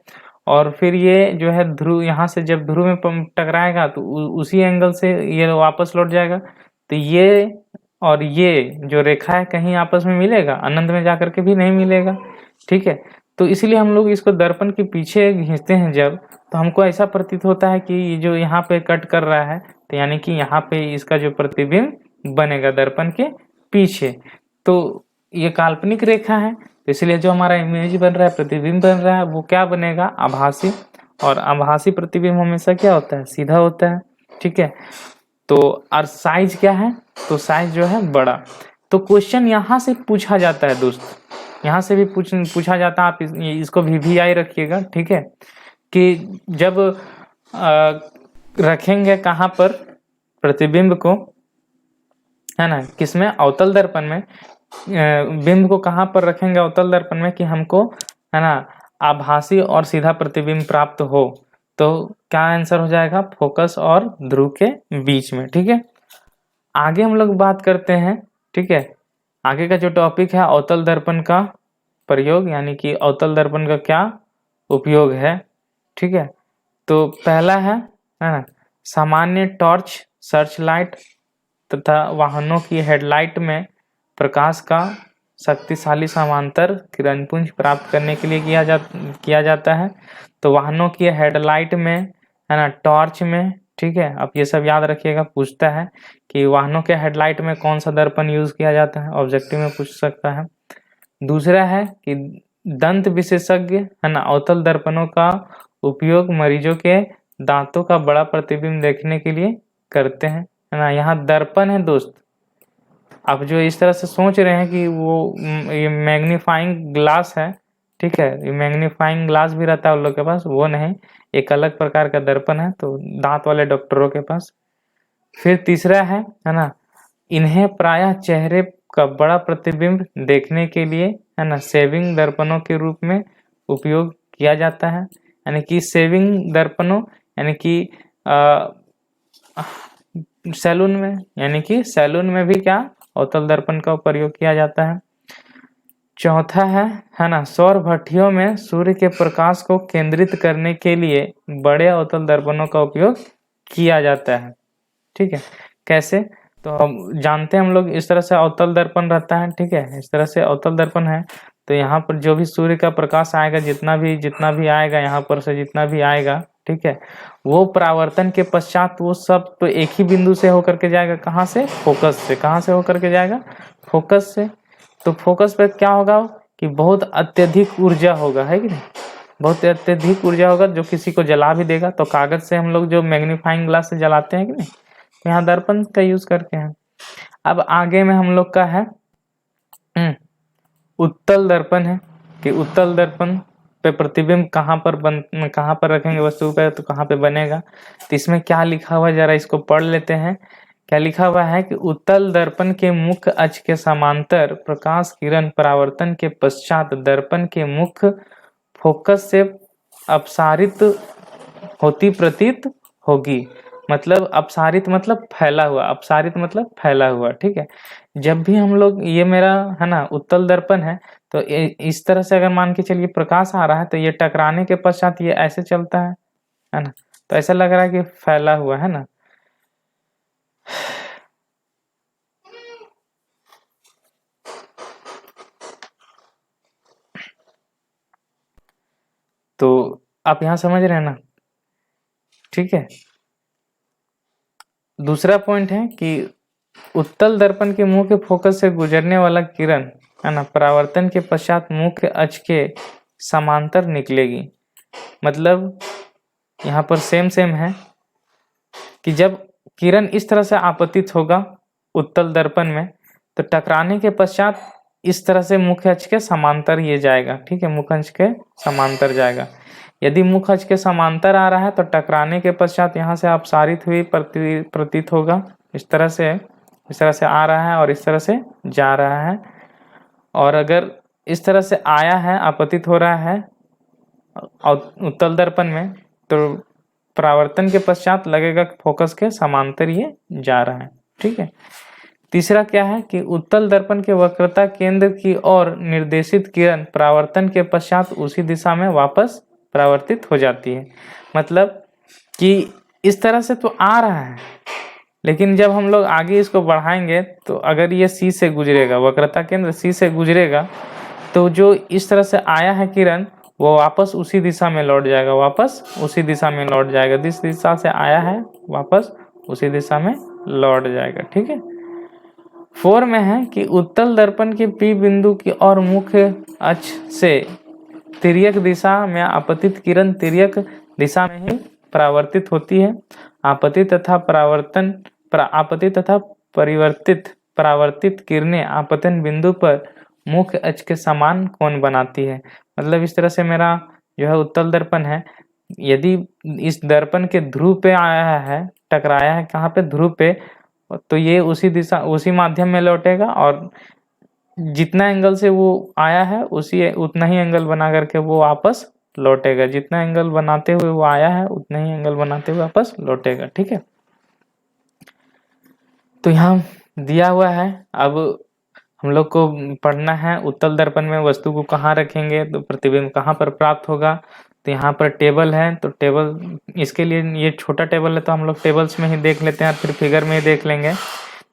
S1: और फिर ये जो है ध्रुव, यहाँ से जब ध्रुव में टकराएगा तो उसी एंगल से ये वापस लौट जाएगा। तो ये और ये जो रेखा है कहीं आपस में मिलेगा, अनंत में जाकर के भी नहीं मिलेगा, ठीक है। तो इसलिए हम लोग इसको दर्पण के पीछे खींचते हैं जब, तो हमको ऐसा प्रतीत होता है कि ये जो यहाँ पे कट कर रहा है, तो यानी कि यहाँ पे इसका जो प्रतिबिंब बनेगा दर्पण के पीछे, तो ये काल्पनिक रेखा है। तो इसलिए जो हमारा इमेज बन रहा है, प्रतिबिंब बन रहा है, वो क्या बनेगा, आभासी। और आभासी प्रतिबिंब हमेशा क्या होता है, सीधा होता है, ठीक है। तो और साइज क्या है, तो साइज जो है बड़ा। तो क्वेश्चन यहाँ से पूछा जाता है दोस्त, यहाँ से भी पूछा जाता है, आप इसको VVI रखिएगा, ठीक है, कि जब रखेंगे कहाँ पर प्रतिबिंब को, है ना, किसमें, अवतल दर्पण में, बिंब को कहाँ पर रखेंगे, अवतल दर्पण में, कि हमको, है ना, आभासी और सीधा प्रतिबिंब प्राप्त हो। तो क्या आंसर हो जाएगा, फोकस और ध्रुव के बीच में, ठीक है। आगे हम लोग बात करते हैं, ठीक है, आगे का जो टॉपिक है अवतल दर्पण का प्रयोग, यानी कि अवतल दर्पण का क्या उपयोग है, ठीक है। तो पहला है ना, सामान्य टॉर्च, सर्च लाइट तथा वाहनों की हेडलाइट में प्रकाश का शक्तिशाली समांतर किरणपुंज प्राप्त करने के लिए किया जाता है। तो वाहनों की हेडलाइट में, है ना, टॉर्च में, ठीक है। अब ये सब याद रखिएगा, पूछता है कि वाहनों के हेडलाइट में कौन सा दर्पण यूज किया जाता है, ऑब्जेक्टिव में पूछ सकता है। दूसरा है कि दंत विशेषज्ञ, है ना, अवतल दर्पणों का उपयोग मरीजों के दांतों का बड़ा प्रतिबिंब देखने के लिए करते हैं, है ना। यहाँ दर्पण है दोस्त, आप जो इस तरह से सोच रहे हैं कि वो ये मैग्नीफाइंग ग्लास है, ठीक है, ये मैग्नीफाइंग ग्लास भी रहता है उन लोग के पास, वो नहीं, एक अलग प्रकार का दर्पण है, तो दांत वाले डॉक्टरों के पास। फिर तीसरा है ना, इन्हें प्रायः चेहरे का बड़ा प्रतिबिंब देखने के लिए, है ना, सेविंग दर्पणों के रूप में उपयोग किया जाता है। यानी कि सेविंग दर्पणों, यानी कि सैलून में, यानी कि सैलून में भी क्या, अवतल दर्पण का प्रयोग किया जाता है। चौथा है ना, सौर भट्टियों में सूर्य के प्रकाश को केंद्रित करने के लिए बड़े अवतल दर्पणों का उपयोग किया जाता है, ठीक है। कैसे, तो हम जानते हैं, हम लोग इस तरह से अवतल दर्पण रहता है, ठीक है, इस तरह से अवतल दर्पण है। तो यहाँ पर जो भी सूर्य का प्रकाश आएगा, जितना भी आएगा यहाँ पर से, जितना भी आएगा, ठीक है, वो परावर्तन के पश्चात वो सब तो एक ही बिंदु से होकर के जाएगा। कहाँ से? फोकस से। कहाँ से होकर के जाएगा? फोकस से। तो फोकस पे क्या होगा कि बहुत अत्यधिक ऊर्जा होगा, है कि नहीं? बहुत अत्यधिक ऊर्जा होगा जो किसी को जला भी देगा। तो कागज से हम लोग जो मैग्नीफाइंग ग्लास से जलाते हैं कि नहीं, तो यहाँ दर्पण का यूज करके हैं। अब आगे में हम लोग का है उत्तल दर्पण है कि उत्तल दर्पण पे प्रतिबिंब कहाँ पर रखेंगे वस्तु पे, तो कहाँ पे बनेगा। तो इसमें क्या लिखा हुआ है जरा इसको पढ़ लेते हैं। क्या लिखा हुआ है कि उत्तल दर्पण के मुख्य अक्ष के समांतर प्रकाश किरण परावर्तन के पश्चात दर्पण के मुख्य फोकस से अपसारित होती प्रतीत होगी। मतलब अपसारित मतलब फैला हुआ, अपसारित मतलब फैला हुआ, ठीक है। जब भी हम लोग, ये मेरा है ना उत्तल दर्पण है, तो इस तरह से अगर मान के चलिए प्रकाश आ रहा है, तो ये टकराने के पश्चात ये ऐसे चलता है ना। तो ऐसा लग रहा है कि फैला हुआ है ना। तो आप यहाँ समझ रहे हैं ना, ठीक है। दूसरा पॉइंट है कि उत्तल दर्पण के मुख्य फोकस से गुजरने वाला किरण है ना परावर्तन के पश्चात मुख्य अक्ष के समांतर निकलेगी। मतलब यहाँ पर सेम है कि जब किरण इस तरह से आपतित होगा उत्तल दर्पण में, तो टकराने के पश्चात इस तरह से मुख्य अक्ष के समांतर ये जाएगा, ठीक है, मुख्य अक्ष के समांतर जाएगा। यदि मुख्य अक्ष के समांतर आ रहा है तो टकराने के पश्चात यहाँ से अपसारित हुई प्रतीत होगा। इस तरह से आ रहा है और इस तरह से जा रहा है। और अगर इस तरह से आया है, आपतित हो रहा है उत्तल दर्पण में, तो परावर्तन के पश्चात लगेगा फोकस के समांतर ये जा रहा है, ठीक है। तीसरा क्या है कि उत्तल दर्पण के वक्रता केंद्र की ओर निर्देशित किरण परावर्तन के पश्चात उसी दिशा में वापस परावर्तित हो जाती है। मतलब कि इस तरह से तो आ रहा है, लेकिन जब हम लोग आगे इसको बढ़ाएंगे तो अगर ये सी से गुजरेगा, वक्रता केंद्र सी से गुजरेगा, तो जो इस तरह से आया है किरण वो वापस उसी दिशा में लौट जाएगा, वापस उसी दिशा में लौट जाएगा। जिस दिशा से आया है वापस उसी दिशा में लौट जाएगा, ठीक है। 4 में है कि उत्तल दर्पण के पी बिंदु की और मुख्य अक्ष से तिर्यक दिशा में आपतित किरण तिर्यक दिशा में ही परावर्तित होती है। आपतित तथा परावर्तित किरणें आपतन बिंदु पर मुख्य अक्ष के समान कोण बनाती है। मतलब इस तरह से मेरा जो है उत्तल दर्पण है, यदि इस दर्पण के ध्रुव पे आया है, टकराया है कहाँ पे? ध्रुव पे, तो ये उसी माध्यम में लौटेगा और जितना एंगल से वो आया है उतना ही एंगल बना करके वो वापस लौटेगा। जितना एंगल बनाते हुए वो आया है उतना ही एंगल बनाते हुए वापस लौटेगा, ठीक है। तो यहाँ दिया हुआ है। अब हम लोग को पढ़ना है उत्तल दर्पण में वस्तु को कहाँ रखेंगे, तो प्रतिबिंब कहाँ पर प्राप्त होगा। तो यहाँ पर टेबल है, तो टेबल, इसके लिए ये छोटा टेबल है तो हम लोग टेबल्स में ही देख लेते हैं, फिर फिगर में ही देख लेंगे।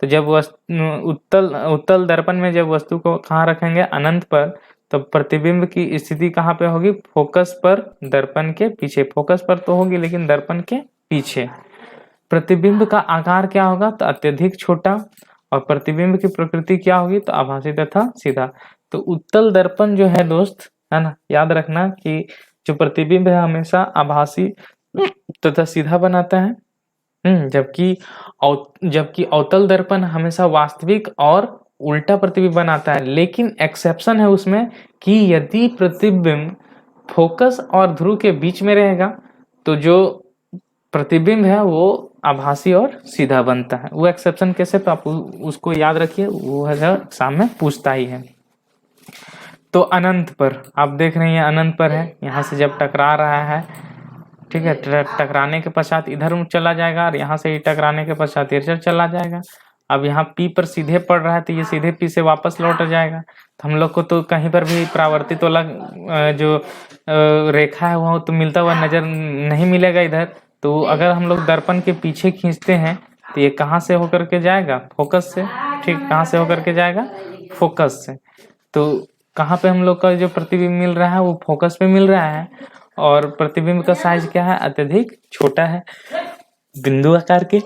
S1: तो जब उत्तल दर्पण में जब वस्तु को कहाँ रखेंगे? अनंत पर, तो प्रतिबिंब की स्थिति कहाँ पे होगी? फोकस पर, दर्पण के पीछे। फोकस पर तो होगी लेकिन दर्पण के पीछे। प्रतिबिंब का आकार क्या होगा? तो अत्यधिक छोटा। और प्रतिबिंब की प्रकृति क्या होगी? तो आभासी तथा सीधा। तो उत्तल दर्पण जो है दोस्त, है ना, याद रखना कि जो प्रतिबिंब है हमेशा आभासी तथा सीधा बनाता है, जबकि अवतल दर्पण हमेशा वास्तविक और उल्टा प्रतिबिंब बनाता है। लेकिन एक्सेप्शन है उसमें कि यदि प्रतिबिंब फोकस और ध्रुव के बीच में रहेगा तो जो प्रतिबिंब है वो आभासी और सीधा बनता है। वो एक्सेप्शन कैसे, तो आप उसको याद रखिए, वो है एग्जाम में पूछता ही है। तो अनंत पर आप देख रहे हैं, अनंत पर है, यहाँ से जब टकरा रहा है, ठीक है, टकराने के पश्चात इधर चला जाएगा और यहाँ से टकराने के पश्चात इधर चला जाएगा। अब यहाँ P पर सीधे पड़ रहा है तो ये सीधे P से वापस लौट जाएगा। तो हम लोग को तो कहीं पर भी परावर्तित वाला जो रेखा है वो तो मिलता हुआ नजर नहीं मिलेगा इधर। तो अगर हम लोग दर्पण के पीछे खींचते हैं तो ये कहाँ से होकर के जाएगा? फोकस से, ठीक, कहाँ से होकर के जाएगा? फोकस से। तो कहाँ पे हम लोग का जो प्रतिबिंब मिल रहा है वो फोकस पे मिल रहा है, और प्रतिबिंब का साइज क्या है, अत्यधिक छोटा है बिंदु आकार के,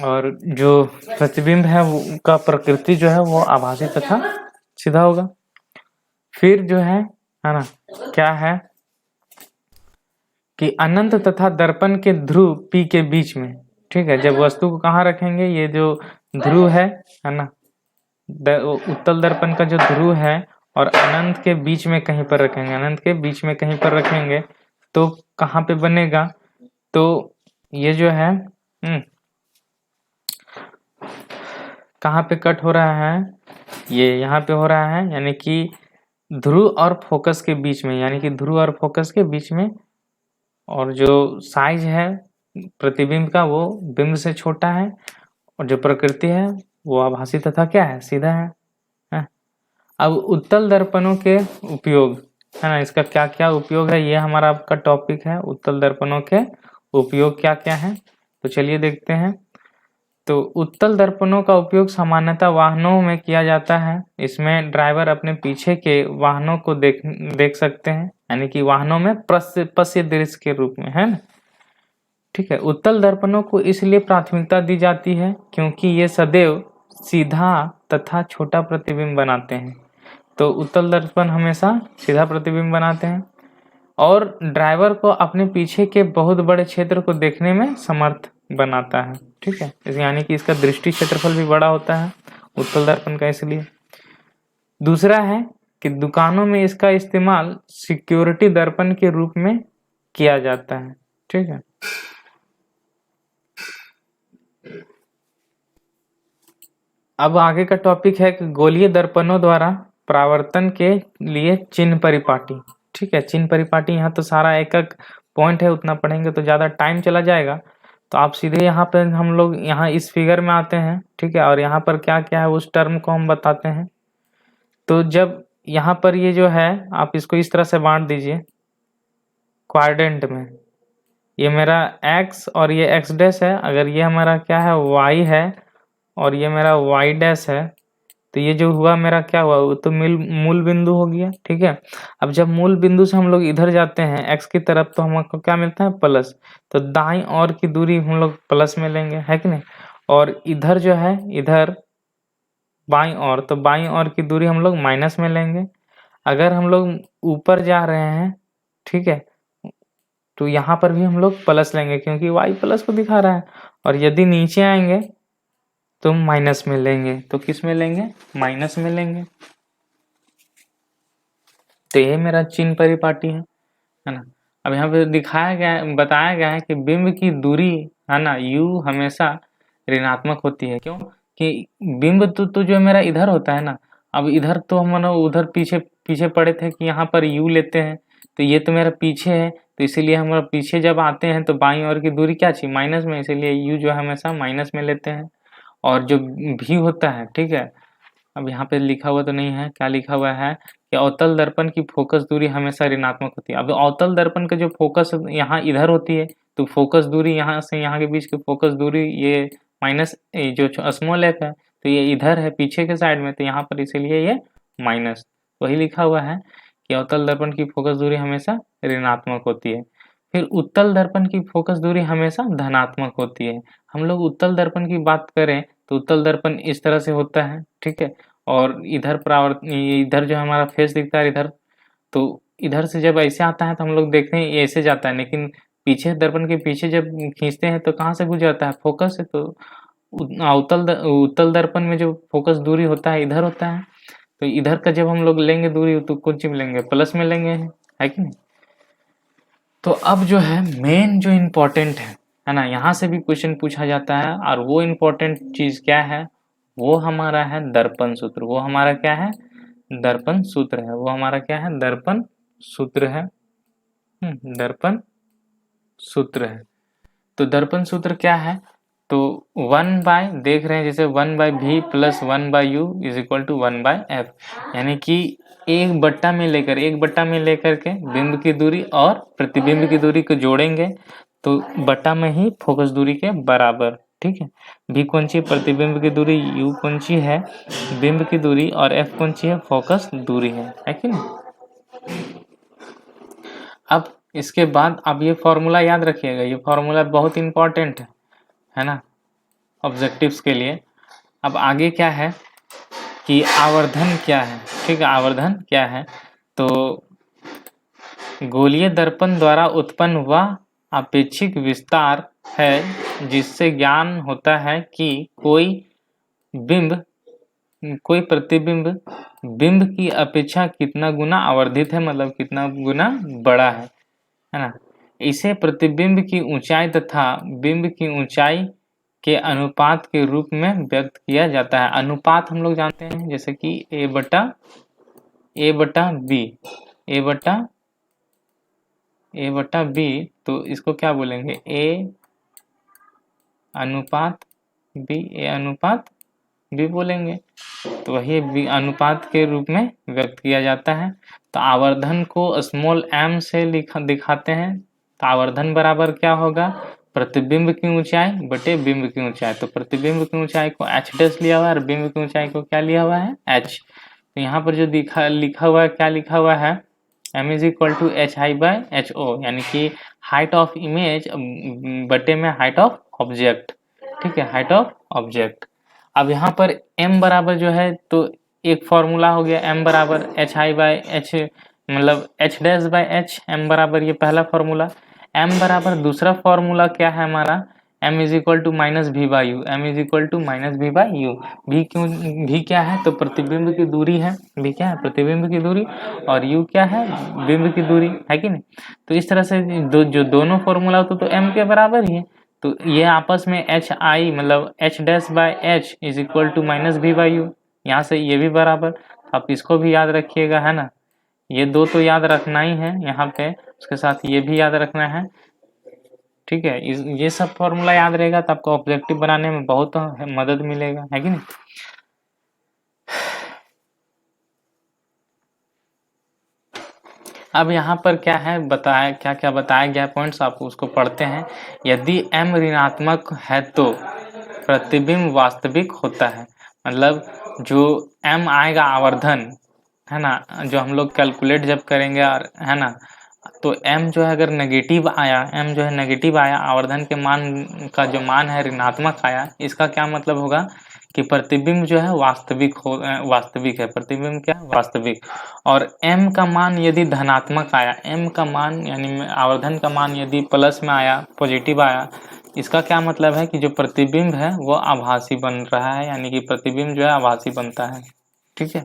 S1: और जो प्रतिबिंब है वो का प्रकृति जो है वो आभासी तथा सीधा होगा। फिर जो है ना, क्या है कि अनंत तथा दर्पण के ध्रुव P के बीच में, ठीक है, जब वस्तु को कहाँ रखेंगे, ये जो ध्रुव है ना, उत्तल दर्पण का जो ध्रुव है और अनंत के बीच में कहीं पर रखेंगे, अनंत के बीच में कहीं पर रखेंगे तो कहाँ पे बनेगा, तो ये जो है कहाँ पे कट हो रहा है, ये यहाँ पे हो रहा है, यानी कि ध्रुव और फोकस के बीच में, यानी कि ध्रुव और फोकस के बीच में, और जो साइज है प्रतिबिंब का वो बिंब से छोटा है, और जो प्रकृति है वो आभासी तथा क्या है, सीधा है। अब उत्तल दर्पणों के उपयोग है ना, इसका क्या क्या उपयोग है, ये हमारा आपका टॉपिक है, उत्तल दर्पणों के उपयोग क्या क्या है। तो चलिए देखते हैं। तो उत्तल दर्पणों का उपयोग सामान्यतः वाहनों में किया जाता है। इसमें ड्राइवर अपने पीछे के वाहनों को देख सकते हैं, यानी कि वाहनों में पश्य दृश्य के रूप में, है ना। ठीक है, उत्तल दर्पणों को इसलिए प्राथमिकता दी जाती है क्योंकि ये सदैव सीधा तथा छोटा प्रतिबिंब बनाते हैं। तो उत्तल दर्पण हमेशा सीधा प्रतिबिंब बनाते हैं और ड्राइवर को अपने पीछे के बहुत बड़े क्षेत्र को देखने में समर्थ बनाता है। ठीक है, यानी कि इसका दृष्टि क्षेत्रफल भी बड़ा होता है उत्तल दर्पण का, इसलिए। दूसरा है कि दुकानों में इसका इस्तेमाल सिक्योरिटी दर्पण के रूप में किया जाता है। ठीक है, अब आगे का टॉपिक है कि गोलीय दर्पणों द्वारा परावर्तन के लिए चिन्ह परिपाटी। ठीक है, चिन्ह परिपाटी, यहाँ तो सारा एक एक पॉइंट है, उतना पढ़ेंगे तो ज़्यादा टाइम चला जाएगा, तो आप सीधे यहाँ पे हम लोग यहाँ इस फिगर में आते हैं। ठीक है, और यहाँ पर क्या क्या है उस टर्म को हम बताते हैं। तो जब यहाँ पर ये जो है, आप इसको इस तरह से बांट दीजिए क्वाड्रेंट में, ये मेरा x और ये x डैश है, अगर ये हमारा क्या है y है और ये मेरा y डैश है, तो ये जो हुआ मेरा क्या हुआ, वो तो मूल बिंदु हो गया। ठीक है, अब जब मूल बिंदु से हम लोग इधर जाते हैं x की तरफ, तो हमको क्या मिलता है, प्लस, तो दाईं ओर की दूरी हम लोग प्लस में लेंगे, है कि नहीं, और इधर जो है इधर बाईं ओर, तो बाईं ओर की दूरी हम लोग माइनस में लेंगे। अगर हम लोग ऊपर जा रहे हैं, ठीक है, तो यहाँ पर भी हम लोग प्लस लेंगे क्योंकि y प्लस को दिखा रहा है, और यदि नीचे आएंगे तो माइनस में लेंगे, तो किस में लेंगे, माइनस में लेंगे। तो ये मेरा चिन्ह परिपाटी है ना। अब यहाँ पे दिखाया गया है, बताया गया है कि बिंब की दूरी है ना u हमेशा ऋणात्मक होती है। क्यों कि बिंब तो जो मेरा इधर होता है ना, अब इधर तो हम उधर पीछे पड़े थे कि यहाँ पर u लेते हैं, तो ये तो मेरा पीछे है, तो इसीलिए हम पीछे जब आते हैं तो बाईं ओर की दूरी क्या चाहिए, माइनस में, इसीलिए u जो है हमेशा माइनस में लेते हैं। और जो भी होता है, ठीक है, अब यहाँ पे लिखा हुआ तो नहीं है, क्या लिखा हुआ है कि अवतल दर्पण की फोकस दूरी हमेशा ऋणात्मक होती है। अब अवतल दर्पण का जो फोकस यहाँ इधर होती है, तो फोकस दूरी यहाँ से यहाँ के बीच की फोकस दूरी ये माइनस, जो स्मॉल f है, तो ये इधर है पीछे के साइड में, तो यहाँ पर इसीलिए ये माइनस, वही लिखा हुआ है कि अवतल दर्पण की फोकस दूरी हमेशा ऋणात्मक होती है। फिर उत्तल दर्पण की फोकस दूरी हमेशा धनात्मक होती है। हम लोग उत्तल दर्पण की बात करें तो उत्तल दर्पण इस तरह से होता है, ठीक है, और इधर जो हमारा फेस दिखता है इधर, तो इधर से जब ऐसे आता है तो हम लोग देखते हैं ये ऐसे जाता है, लेकिन पीछे दर्पण के पीछे जब खींचते हैं तो कहाँ से गुजरता है, फोकस से। तो उत्तल दर्पण में जो फोकस दूरी होता है इधर होता है, तो इधर का जब हम लोग लेंगे दूरी तो कौन सी में लेंगे, प्लस में लेंगे, है कि नहीं। तो अब जो है मेन जो इम्पोर्टेंट है ना, यहाँ से भी क्वेश्चन पूछा जाता है, और वो इम्पोर्टेंट चीज क्या है, वो हमारा है दर्पण सूत्र। वो हमारा क्या है, दर्पण सूत्र है। वो हमारा क्या है, दर्पण सूत्र है। दर्पण सूत्र है। तो दर्पण सूत्र क्या है, तो 1 बाय, देख रहे हैं जैसे 1 by v plus 1 by u is equal to 1 by f, यानी कि एक बट्टा में लेकर के बिंब की दूरी और प्रतिबिंब की दूरी को जोड़ेंगे तो बट्टा में ही फोकस दूरी के बराबर ठीक है। v कौन सी है? प्रतिबिंब की दूरी। u कौन सी है? बिंब की दूरी। और f कौन सी है? फोकस दूरी है कि नहीं। अब इसके बाद अब ये फॉर्मूला याद रखिएगा, ये फॉर्मूला बहुत इंपॉर्टेंट है ना ऑब्जेक्टिव्स के लिए। अब आगे क्या है कि आवर्धन क्या है, ठीक है, आवर्धन क्या है। तो गोलीय दर्पण द्वारा उत्पन्न हुआ अपेक्षिक विस्तार है जिससे ज्ञान होता है कि कोई प्रतिबिंब बिंब की अपेक्षा कितना गुना आवर्धित है, मतलब कितना गुना बड़ा है ना। इसे प्रतिबिंब की ऊंचाई तथा बिंब की ऊंचाई के अनुपात के रूप में व्यक्त किया जाता है। अनुपात हम लोग जानते हैं जैसे कि a बटा b, a बटा b, तो इसको क्या बोलेंगे? a अनुपात b बोलेंगे। तो वही b अनुपात के रूप में व्यक्त किया जाता है। तो आवर्धन को स्मॉल m से दिखाते हैं। तो आवर्धन बराबर क्या होगा? प्रतिबिंब की ऊंचाई बटे बिंब की ऊंचाई। तो प्रतिबिंब की ऊंचाई को h डैश लिया हुआ है और बिंब की ऊंचाई को क्या लिया हुआ है? h। तो यहाँ पर जो लिखा हुआ है, क्या लिखा हुआ है? m is equal to h i by h o, यानी कि हाइट ऑफ इमेज बटे में हाइट ऑफ ऑब्जेक्ट, ठीक है, हाइट ऑफ ऑब्जेक्ट। अब यहाँ पर m बराबर जो है तो एक फॉर्मूला हो गया, m बराबर एच आई बाय एच, मतलब h dash by H, m बराबर ये पहला फॉर्मूला। m बराबर दूसरा फॉर्मूला क्या है हमारा? m is equal to minus v by u, m is equal to minus v by u. v क्यों? v क्या है? तो प्रतिबिंब की दूरी है, v क्या है? प्रतिबिंब की दूरी। और u क्या है? बिंब की दूरी, है कि नहीं। तो इस तरह से जो दोनों फॉर्मूला होते तो m के बराबर ही है। तो ये आपस में एच आई मतलब h dash by h is equal to minus v by u, यहाँ से ये भी बराबर। आप इसको भी याद रखिएगा, है ना। ये दो तो याद रखना ही है यहाँ पे, उसके साथ ये भी याद रखना है, ठीक है। ये सब फॉर्मूला याद रहेगा तो आपको ऑब्जेक्टिव बनाने में बहुत मदद मिलेगा, है कि नहीं। अब यहाँ पर क्या है बताया, क्या क्या बताया गया पॉइंट्स, आप उसको पढ़ते हैं। यदि m ऋणात्मक है तो प्रतिबिंब वास्तविक होता है, मतलब जो m आएगा आवर्धन, है ना, जो हम लोग कैलकुलेट जब करेंगे और, है ना, तो m जो है अगर नेगेटिव आया, m जो है नेगेटिव आया, आवर्धन के मान का जो मान है ऋणात्मक आया, इसका क्या मतलब होगा कि प्रतिबिंब जो है वास्तविक है, प्रतिबिंब क्या है? वास्तविक। और m का मान यदि धनात्मक आया, m का मान यानी आवर्धन का मान यदि प्लस में आया, पॉजिटिव आया, इसका क्या मतलब है कि जो प्रतिबिंब है वो आभासी बन रहा है, यानी कि प्रतिबिंब जो है आभासी बनता है, ठीक है।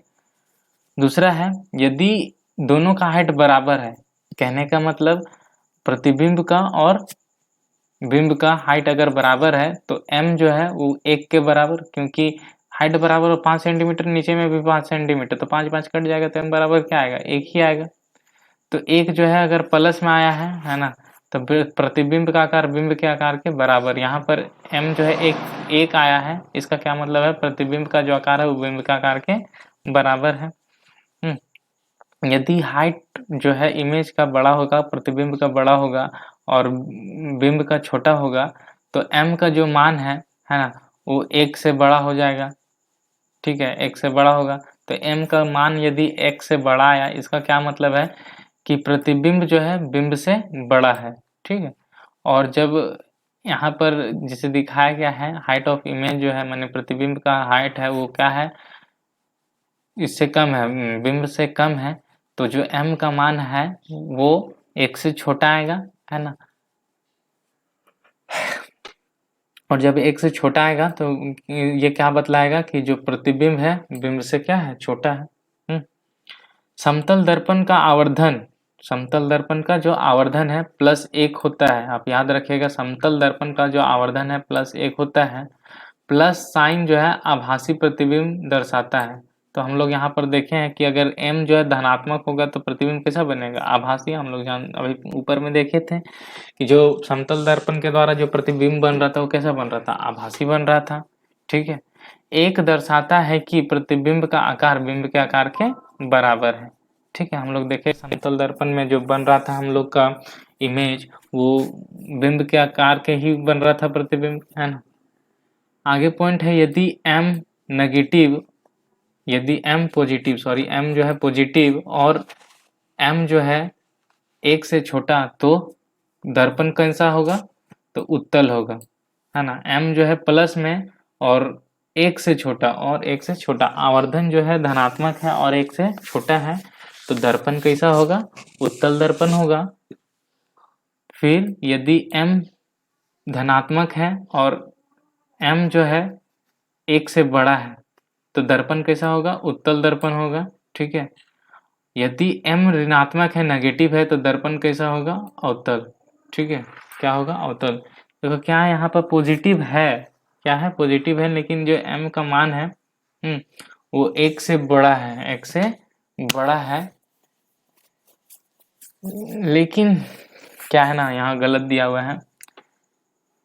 S1: दूसरा है यदि दोनों का हाइट बराबर है, कहने का मतलब प्रतिबिंब का और बिंब का हाइट अगर बराबर है तो m जो है वो 1 के बराबर, क्योंकि हाइट बराबर हो 5 सेंटीमीटर, नीचे में भी 5 सेंटीमीटर, तो 5 5 कट जाएगा तो m बराबर क्या आएगा? 1 ही आएगा। तो एक जो है अगर प्लस में आया है ना, तो प्रतिबिंब का आकार बिंब के आकार के बराबर। यहाँ पर m जो है एक आया है, इसका क्या मतलब है? प्रतिबिंब का जो आकार है वो बिंब के आकार के बराबर है। यदि हाइट जो है इमेज का बड़ा होगा, प्रतिबिंब का बड़ा होगा और बिंब का छोटा होगा, तो m का जो मान है ना, वो 1 से बड़ा हो जाएगा, ठीक है, 1 से बड़ा होगा। तो m का मान यदि 1 से बड़ा आया, इसका क्या मतलब है कि प्रतिबिंब जो है बिंब से बड़ा है, ठीक है। और जब यहाँ पर जिसे दिखाया गया है हाइट ऑफ इमेज जो है, माने प्रतिबिंब का हाइट है वो क्या है? इससे कम है, बिंब से कम है, तो जो m का मान है वो 1 से छोटा आएगा, है ना। और जब 1 से छोटा आएगा तो ये क्या बतलाएगा कि जो प्रतिबिंब है बिंब से क्या है? छोटा है। समतल दर्पण का आवर्धन, समतल दर्पण का जो आवर्धन है +1 होता है। आप याद रखिएगा, समतल दर्पण का जो आवर्धन है +1 होता है। प्लस साइन जो है आभासी प्रतिबिंब दर्शाता है। तो हम लोग यहाँ पर देखे हैं कि अगर m जो है धनात्मक होगा तो प्रतिबिंब कैसा बनेगा? आभासी। हम लोग अभी ऊपर में देखे थे कि जो समतल दर्पण के द्वारा जो प्रतिबिंब बन रहा था वो कैसा बन रहा था? आभासी बन रहा था, ठीक है। एक दर्शाता है कि प्रतिबिंब का आकार बिंब के आकार के बराबर है, ठीक है। हम लोग देखे समतल दर्पण में जो बन रहा था हम लोग का इमेज, वो बिंब के आकार के ही बन रहा था प्रतिबिंब, है ना। आगे पॉइंट है यदि m नेगेटिव, यदि m पॉजिटिव, सॉरी m जो है पॉजिटिव और m जो है 1 से छोटा तो दर्पण कैसा होगा, तो उत्तल होगा, है ना। m जो है प्लस में और 1 से छोटा, और 1 से छोटा, आवर्धन जो है धनात्मक है और 1 से छोटा है, तो दर्पण कैसा होगा, उत्तल दर्पण होगा। फिर यदि m धनात्मक है और m जो है 1 से बड़ा है, तो दर्पण कैसा होगा, उत्तल दर्पण होगा, ठीक है। यदि m ऋणात्मक है, नेगेटिव है, तो दर्पण कैसा होगा, अवतल, ठीक है। क्या होगा, अवतल। देखो क्या है यहाँ पर पॉजिटिव है, क्या है, पॉजिटिव है, लेकिन जो m का मान है वो 1 से बड़ा है, 1 से बड़ा है, लेकिन क्या है ना, यहाँ गलत दिया हुआ है।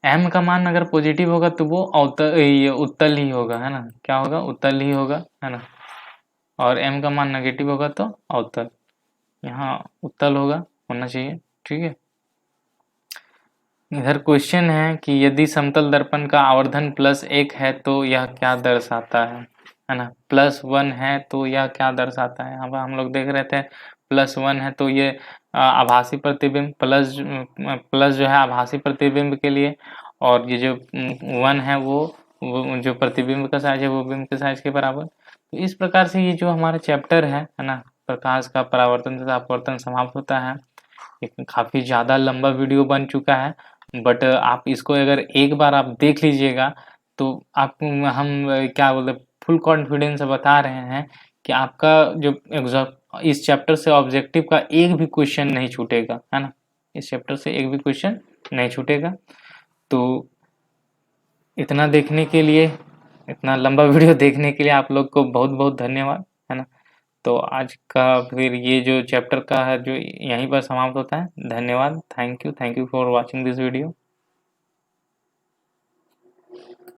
S1: m का मान अगर पॉजिटिव होगा तो वो अवतल, ये उत्तल ही होगा, है ना। क्या होगा, उत्तल ही होगा, है ना। और m का मान नेगेटिव होगा तो अवतल, यहाँ उत्तल होगा, होना चाहिए, ठीक है। इधर क्वेश्चन है कि यदि समतल दर्पण का आवर्धन +1 है तो यह क्या दर्शाता है ना। +1 है तो यह क्या दर्शाता है, यहाँ पर हम लोग देख रहे थे +1 है तो ये आभासी प्रतिबिंब, प्लस जो है आभासी प्रतिबिंब के लिए, और ये जो 1 है वो जो प्रतिबिंब का साइज है वो बिंब के साइज के बराबर। तो इस प्रकार से ये जो हमारा चैप्टर है ना, प्रकाश का परावर्तन तथा अपवर्तन समाप्त होता है। एक काफ़ी ज़्यादा लंबा वीडियो बन चुका है, बट आप इसको अगर एक बार आप देख लीजिएगा तो आप, हम क्या बोलते, फुल कॉन्फिडेंस से बता रहे हैं कि आपका जो इस चैप्टर से ऑब्जेक्टिव का एक भी क्वेश्चन नहीं छूटेगा, है ना। इस चैप्टर से एक भी क्वेश्चन नहीं छूटेगा। तो इतना देखने के लिए, इतना लंबा वीडियो देखने के लिए आप लोग को बहुत बहुत धन्यवाद, है ना। तो आज का फिर ये जो चैप्टर का है जो यहीं पर समाप्त होता है। धन्यवाद, thank you for watching this video.